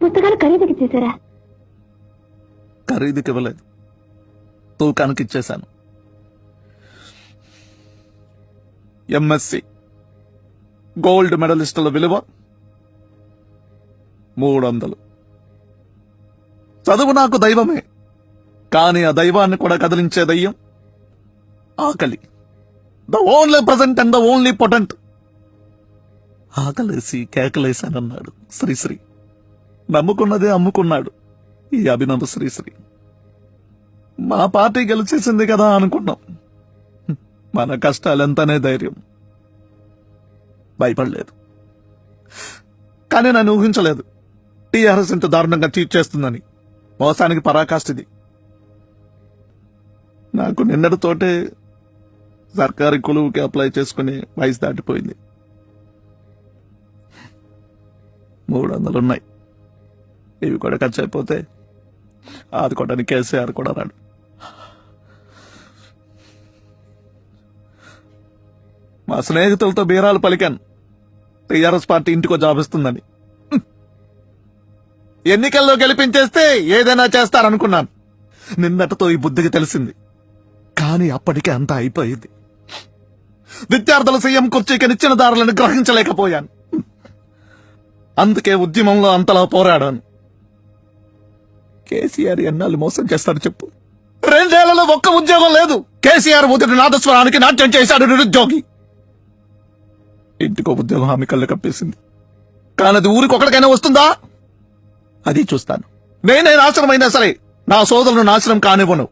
పుస్తకాలు ఖరీదుకి చేశారా? ఖరీదుకి ఇవ్వలేదు, తూకానికి ఇచ్చేశాను. ఎంఎస్సి గోల్డ్ మెడలిస్టుల విలువ 300. చదువు నాకు దైవమే, కానీ ఆ దైవాన్ని కూడా కదిలించే దయ్యం ఆకలి. The only present and the only potent. ఆకలేసి కేకలేశానన్నాడు శ్రీశ్రీ. నమ్ముకున్నదే అమ్ముకున్నాడు ఈ అభినవ శ్రీశ్రీ. మా పార్టీ గెలిచేసింది కదా అనుకున్నాం. మన కష్టాలెంతనే ధైర్యం. భయపడలేదు, కానీ నన్ను ఊహించలేదు టీఆర్ఎస్ ఇంత దారుణంగా చీట్ చేస్తుందని. మోసానికి పరాకాష్టిది. నాకు నిన్నటితోటే సర్కారీ కొలువుకి అప్లై చేసుకుని వయసు దాటిపోయింది. 300 ఉన్నాయి. ఇవి కూడా ఖర్చు అయిపోతే ఆదుకోవడానికి కేసీఆర్ కూడా రాడు. మా స్నేహితులతో బీరాలు పలికాను, టీఆర్ఎస్ పార్టీ ఇంటికో జాబ్ ఇస్తుందని. ఎన్నికల్లో గెలిపించేస్తే ఏదైనా చేస్తారనుకున్నాను. నిన్నటితో ఈ బుద్ధికి తెలిసింది, కానీ అప్పటికే అంతా అయిపోయింది. విద్యార్థుల సీఎం కుర్చీకి నిచ్చిన దారులను గ్రహించలేకపోయాను. అందుకే ఉద్యమంలో అంతలా పోరాడాను. కేసీఆర్ ఎన్నాళ్ళు మోసం చేస్తాడు చెప్పు? 2 ఏళ్లలో ఒక్క ఉద్యోగం లేదు. కేసీఆర్ ఉదయం నాదస్వరానికి నాట్యం చేశాడు నిరుద్యోగి. ఇంటికో ఉద్యోగం హామీ కళ్ళు కప్పేసింది, కానీ అది ఊరికి ఒకటికైనా వస్తుందా? అది చూస్తాను. నేనే నాశనమైనా సరే నా సోదరులను నాశనం కానివ్వను.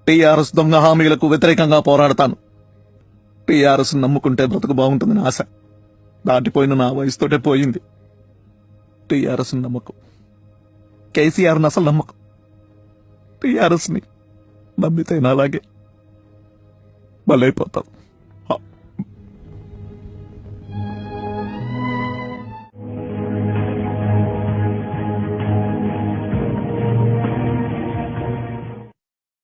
టీఆర్ఎస్ దొంగ హామీలకు వ్యతిరేకంగా పోరాడతాను. టీఆర్ఎస్ నమ్ముకుంటే బ్రతుకు బాగుంటుందని ఆశ దాటిపోయిన నా వయసుతోటే పోయింది. టీఆర్ఎస్ నమ్మకం, కేసీఆర్ అసలు నమ్మకం. టీఆర్ఎస్ ని నమ్మితే అలాగే బలైపోతాం.